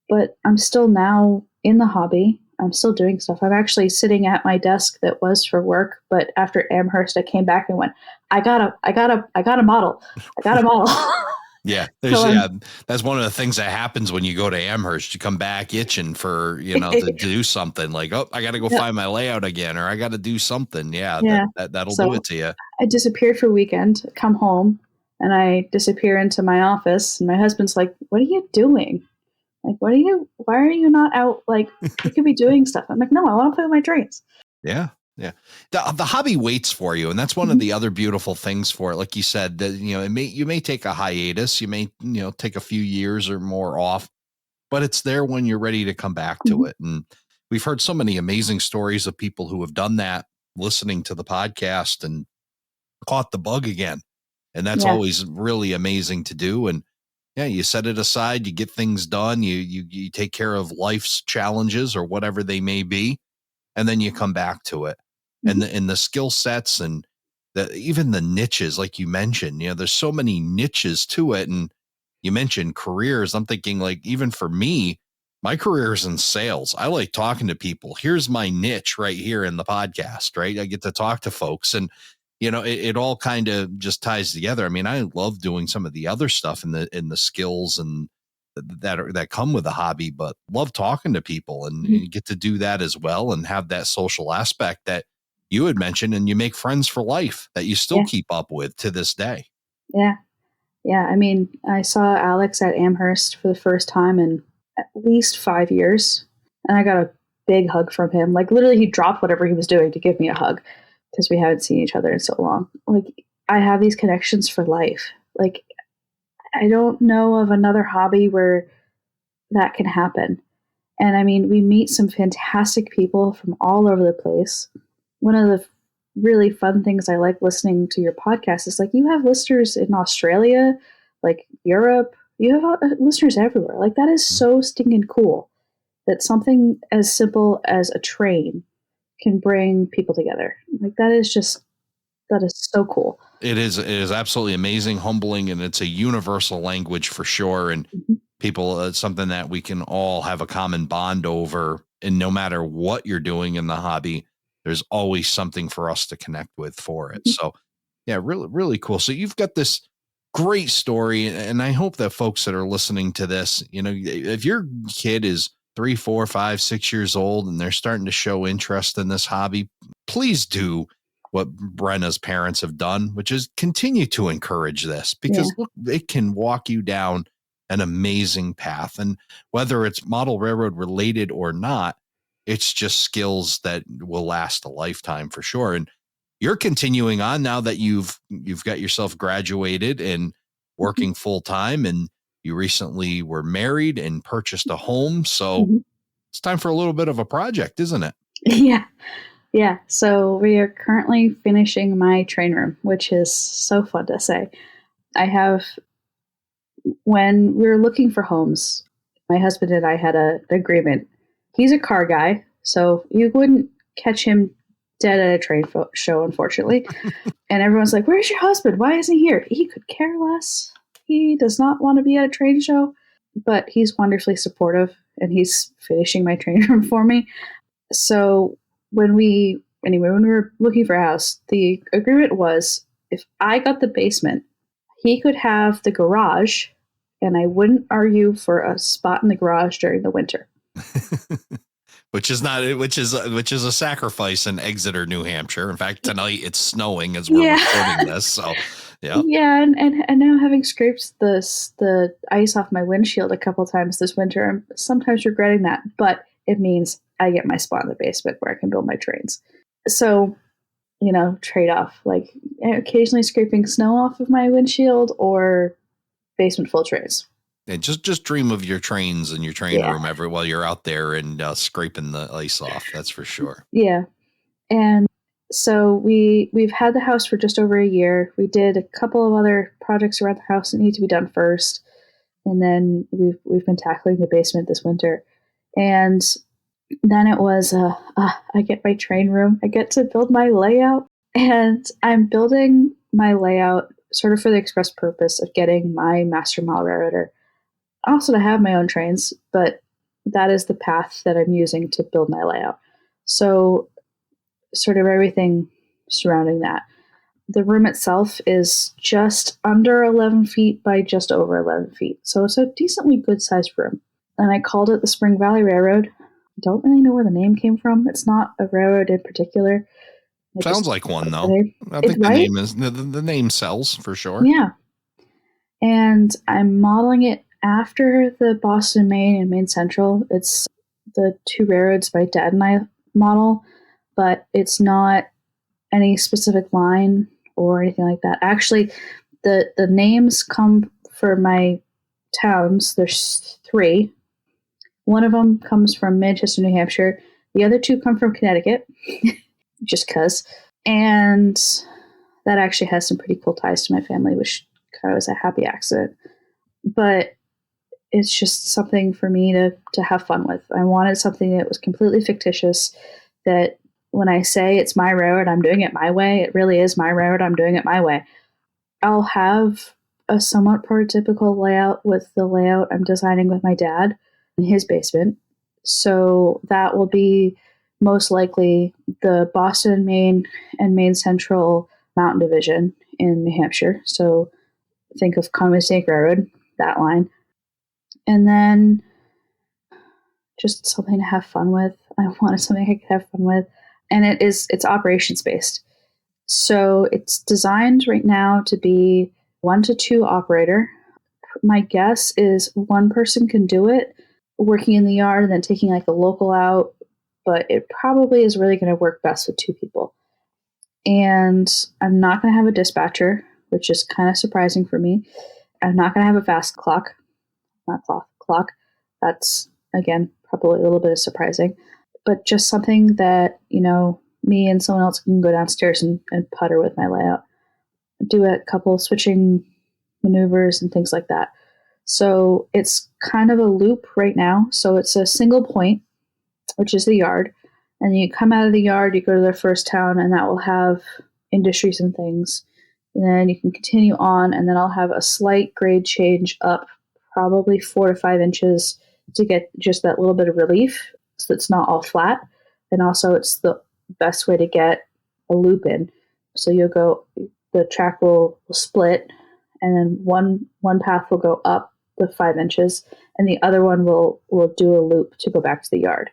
but I'm still now in the hobby. I'm still doing stuff. I'm actually sitting at my desk that was for work, but after Amherst, I came back and went, I gotta model. I gotta model. Yeah, that's one of the things that happens when you go to Amherst. You come back itching for, to do something like, oh, I got to go find my layout again, or I got to do something. Yeah, that'll do it to you. I disappeared for a weekend, come home, and I disappear into my office, and my husband's like, what are you doing? Like, why are you not out? Like, you could be doing stuff. I'm like, no, I want to play with my trains. Yeah. Yeah. The hobby waits for you. And that's one of the other beautiful things for it. Like you said, that, you may take a hiatus, you may, take a few years or more off, but it's there when you're ready to come back to it. And we've heard so many amazing stories of people who have done that, listening to the podcast and caught the bug again. And that's always really amazing to do. And yeah, you set it aside, you get things done, you take care of life's challenges or whatever they may be, and then you come back to it. And the skill sets and even the niches, like you mentioned, there's so many niches to it. And you mentioned careers. I'm thinking, like, even for me, my career is in sales. I like talking to people. Here's my niche right here in the podcast, right? I get to talk to folks, and it all kind of just ties together. I mean, I love doing some of the other stuff in the skills and that come with the hobby, but love talking to people, and you get to do that as well and have that social aspect that you had mentioned, and you make friends for life that you still keep up with to this day. Yeah. Yeah. I mean, I saw Alex at Amherst for the first time in at least 5 years, and I got a big hug from him. Like, literally, he dropped whatever he was doing to give me a hug because we haven't seen each other in so long. Like, I have these connections for life. Like, I don't know of another hobby where that can happen. And I mean, we meet some fantastic people from all over the place. One of the really fun things I like listening to your podcast is, like, you have listeners in Australia, like Europe, you have listeners everywhere. Like, that is so stinking cool that something as simple as a train can bring people together. Like, that is so cool. It is absolutely amazing, humbling, and it's a universal language for sure. And people, it's something that we can all have a common bond over. And no matter what you're doing in the hobby, there's always something for us to connect with for it. So yeah, really, really cool. So you've got this great story, and I hope that folks that are listening to this, if your kid is 3, 4, 5, 6 years old and they're starting to show interest in this hobby, please do what Brenna's parents have done, which is continue to encourage this, because look, it can walk you down an amazing path. And whether it's model railroad related or not, it's just skills that will last a lifetime for sure. And you're continuing on now that you've got yourself graduated and working full time, and you recently were married and purchased a home. So it's time for a little bit of a project, isn't it? Yeah. Yeah. So we are currently finishing my train room, which is so fun to say. I have, when we were looking for homes, my husband and I had an agreement. He's a car guy, so you wouldn't catch him dead at a train show, unfortunately. And everyone's like, "Where's your husband? Why isn't he here?" He could care less. He does not want to be at a train show, but he's wonderfully supportive, and he's finishing my train room for me. So when we were looking for a house, the agreement was if I got the basement, he could have the garage, and I wouldn't argue for a spot in the garage during the winter. which is a sacrifice in Exeter, New Hampshire. In fact, tonight it's snowing as we're recording this. So yeah, and now having scraped the ice off my windshield a couple times this winter, I'm sometimes regretting that, but it means I get my spot in the basement where I can build my trains. So, trade off, like occasionally scraping snow off of my windshield or basement full trains. And just dream of your trains and your train room while you're out there and scraping the ice off. That's for sure. Yeah. And so we've had the house for just over a year. We did a couple of other projects around the house that need to be done first. And then we've been tackling the basement this winter. And then it was, I get my train room. I get to build my layout. And I'm building my layout sort of for the express purpose of getting my master model railroader. Also to have my own trains, but that is the path that I'm using to build my layout. So sort of everything surrounding that. The room itself is just under 11 feet by just over 11 feet. So it's a decently good sized room. And I called it the Spring Valley Railroad. I don't really know where the name came from. It's not a railroad in particular. Sounds like one, though. I think the name sells for sure. Yeah. And I'm modeling it after the Boston Main and Main Central. It's the two railroads my dad and I model, but it's not any specific line or anything like that. Actually, the names come for my towns. There's three. One of them comes from Manchester, New Hampshire. The other two come from Connecticut, just because. And that actually has some pretty cool ties to my family, which kind of was a happy accident. But it's just something for me to have fun with. I wanted something that was completely fictitious, that when I say it's my railroad, I'm doing it my way, it really is my railroad, I'm doing it my way. I'll have a somewhat prototypical layout with the layout I'm designing with my dad in his basement. So that will be most likely the Boston, Maine, and Maine Central Mountain Division in New Hampshire. So think of Conway Snake Railroad, that line. And then just something to have fun with. I wanted something I could have fun with. And it's operations based. So it's designed right now to be 1 to 2 operator. My guess is one person can do it, working in the yard and then taking like a local out, but it probably is really going to work best with 2 people. And I'm not going to have a dispatcher, which is kind of surprising for me. I'm not going to have a fast clock. Not clock. That's, again, probably a little bit surprising. But just something that, me and someone else can go downstairs and putter with my layout. Do a couple switching maneuvers and things like that. So it's kind of a loop right now. So it's a single point, which is the yard. And you come out of the yard, you go to the first town, and that will have industries and things. And then you can continue on, and then I'll have a slight grade change up, probably 4 to 5 inches, to get just that little bit of relief so it's not all flat. And also it's the best way to get a loop in. So the track will split, and then one path will go up the 5 inches, and the other one will do a loop to go back to the yard.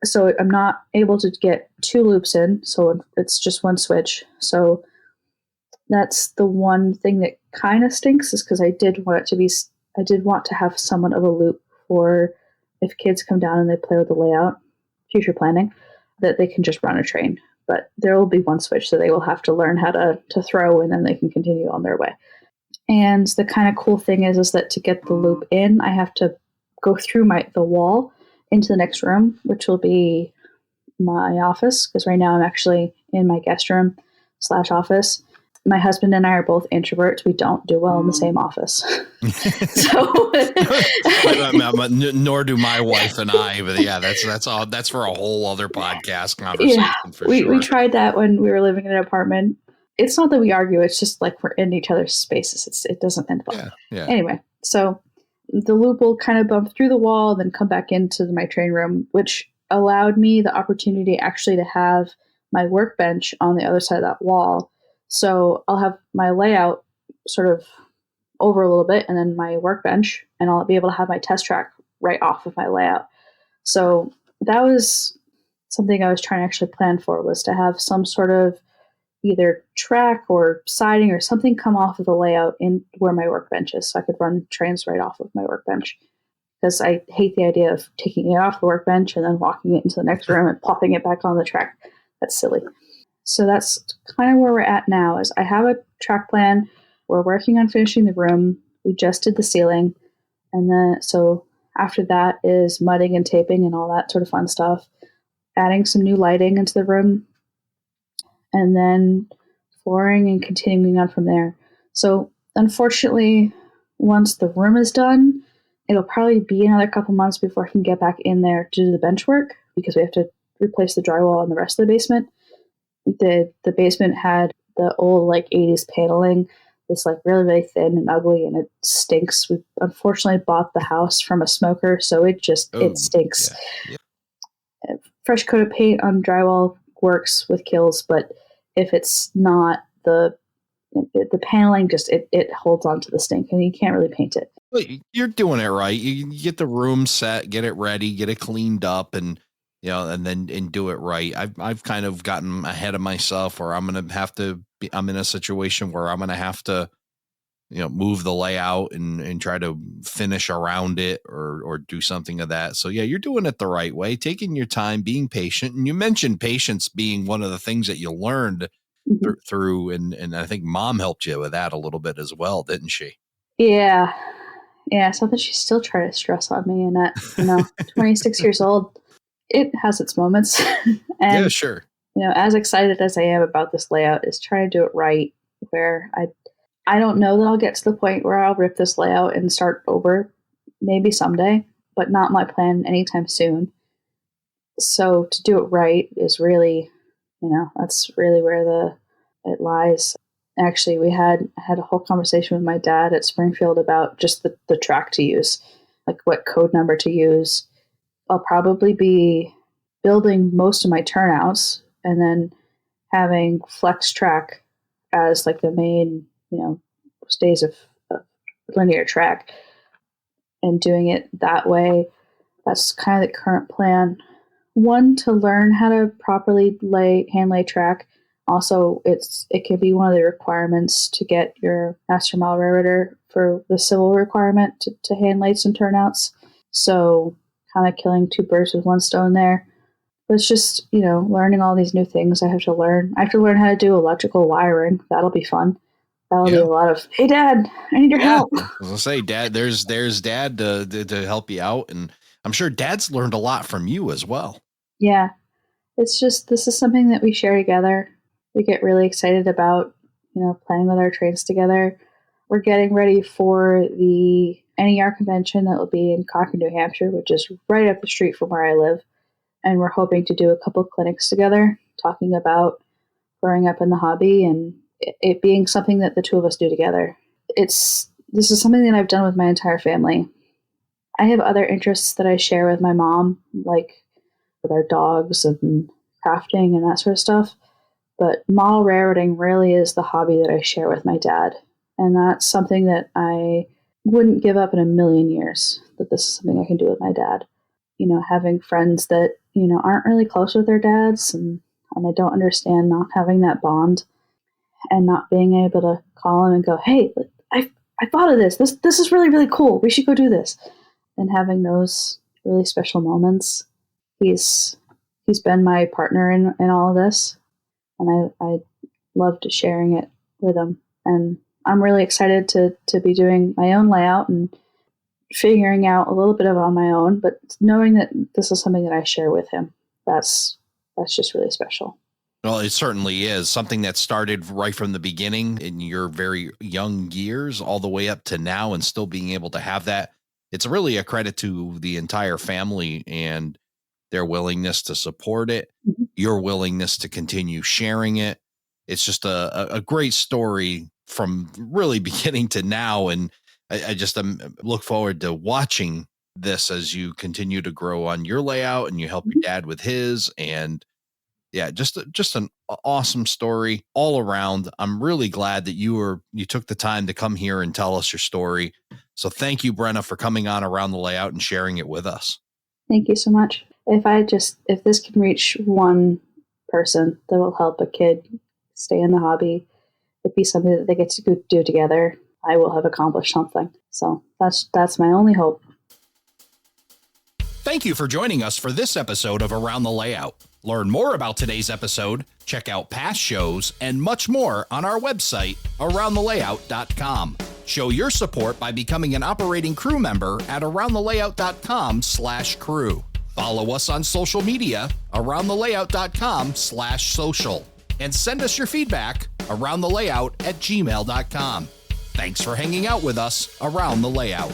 So I'm not able to get 2 loops in, so it's just one switch. So that's the one thing that kind of stinks, is because I did want it to be I did want to have somewhat of a loop for if kids come down and they play with the layout, future planning, that they can just run a train. But there will be one switch, so they will have to learn how to throw, and then they can continue on their way. And the kind of cool thing is that to get the loop in, I have to go through the wall into the next room, which will be my office, because right now I'm actually in my guest room / office. My husband and I are both introverts. We don't do well in the same office. So, nor do my wife and I. But yeah, that's all. That's for a whole other podcast conversation. Yeah, for we sure. tried that when we were living in an apartment. It's not that we argue. It's just like we're in each other's spaces. It doesn't end well. Yeah. Anyway, so the loop will kind of bump through the wall, then come back into my train room, which allowed me the opportunity actually to have my workbench on the other side of that wall. So I'll have my layout sort of over a little bit, and then my workbench, and I'll be able to have my test track right off of my layout. So that was something I was trying to actually plan for, was to have some sort of either track or siding or something come off of the layout in where my workbench is, so I could run trains right off of my workbench. Because I hate the idea of taking it off the workbench and then walking it into the next room and popping it back on the track. That's silly. So that's kind of where we're at now. Is I have a track plan. We're working on finishing the room. We just did the ceiling. And then, so after that is mudding and taping and all that sort of fun stuff. Adding some new lighting into the room. And then flooring and continuing on from there. So unfortunately, once the room is done, it'll probably be another couple months before I can get back in there to do the bench work, because we have to replace the drywall in the rest of the basement. The basement had the old 80s paneling, this really, really thin and ugly, and it stinks. We unfortunately bought the house from a smoker, so it stinks. Yeah. Fresh coat of paint on drywall works with kills, but if it's not, the paneling just it holds on to the stink, and you can't really paint it. Well, you're doing it right. You get the room set, get it ready, get it cleaned up, and and do it right. I've kind of gotten ahead of myself, where I'm in a situation where I'm gonna have to move the layout and try to finish around it or do something of that. So yeah, you're doing it the right way, taking your time, being patient. And you mentioned patience being one of the things that you learned through, and I think Mom helped you with that a little bit as well, didn't she? Yeah. Something she's still trying to stress on me, and that 26 years old, it has its moments. And yeah, sure. As excited as I am about this layout, is trying to do it right, where I don't know that I'll get to the point where I'll rip this layout and start over. Maybe someday, but not my plan anytime soon. So to do it right is really, that's really where it lies. Actually, we had a whole conversation with my dad at Springfield about just the track to use, like what code number to use. I'll probably be building most of my turnouts and then having flex track as the main, stays of linear track, and doing it that way. That's kind of the current plan. One, to learn how to properly hand lay track. Also, it can be one of the requirements to get your master mile railroader for the civil requirement to hand lay some turnouts. So kind of killing two birds with one stone there. But it's just, learning all these new things I have to learn. I have to learn how to do electrical wiring. That'll be fun. That'll be a lot of, hey, Dad, I need your help. I was gonna say, Dad, there's Dad to help you out. And I'm sure Dad's learned a lot from you as well. Yeah. It's just, this is something that we share together. We get really excited about, playing with our trains together. We're getting ready for the NER convention that will be in Concord, New Hampshire, which is right up the street from where I live. And we're hoping to do a couple clinics together, talking about growing up in the hobby and it being something that the two of us do together. This is something that I've done with my entire family. I have other interests that I share with my mom, like with our dogs and crafting and that sort of stuff. But model railroading really is the hobby that I share with my dad. And that's something that I wouldn't give up in a million years, that this is something I can do with my dad. Having friends that, aren't really close with their dads, and I don't understand not having that bond and not being able to call them and go, hey, I thought of this. This is really, really cool. We should go do this. And having those really special moments. He's been my partner in all of this, and I loved sharing it with him. And I'm really excited to be doing my own layout and figuring out a little bit of on my own, but knowing that this is something that I share with him, that's just really special. Well, it certainly is something that started right from the beginning in your very young years all the way up to now and still being able to have that. It's really a credit to the entire family and their willingness to support it, Mm-hmm. your willingness to continue sharing it. It's just a great story from really beginning to now. And I just look forward to watching this as you continue to grow on your layout and you help your dad with his. And yeah, just an awesome story all around. I'm really glad that you took the time to come here and tell us your story. So thank you, Brenna, for coming on Around the Layout and sharing it with us. Thank you so much. If this can reach one person that will help a kid stay in the hobby, it'd be something that they get to do together, I will have accomplished something. So that's my only hope. Thank you for joining us for this episode of Around the Layout. Learn more about today's episode, check out past shows, and much more on our website, aroundthelayout.com. Show your support by becoming an operating crew member at aroundthelayout.com/crew. Follow us on social media, aroundthelayout.com/social. And send us your feedback, aroundthelayout@gmail.com. Thanks for hanging out with us around the layout.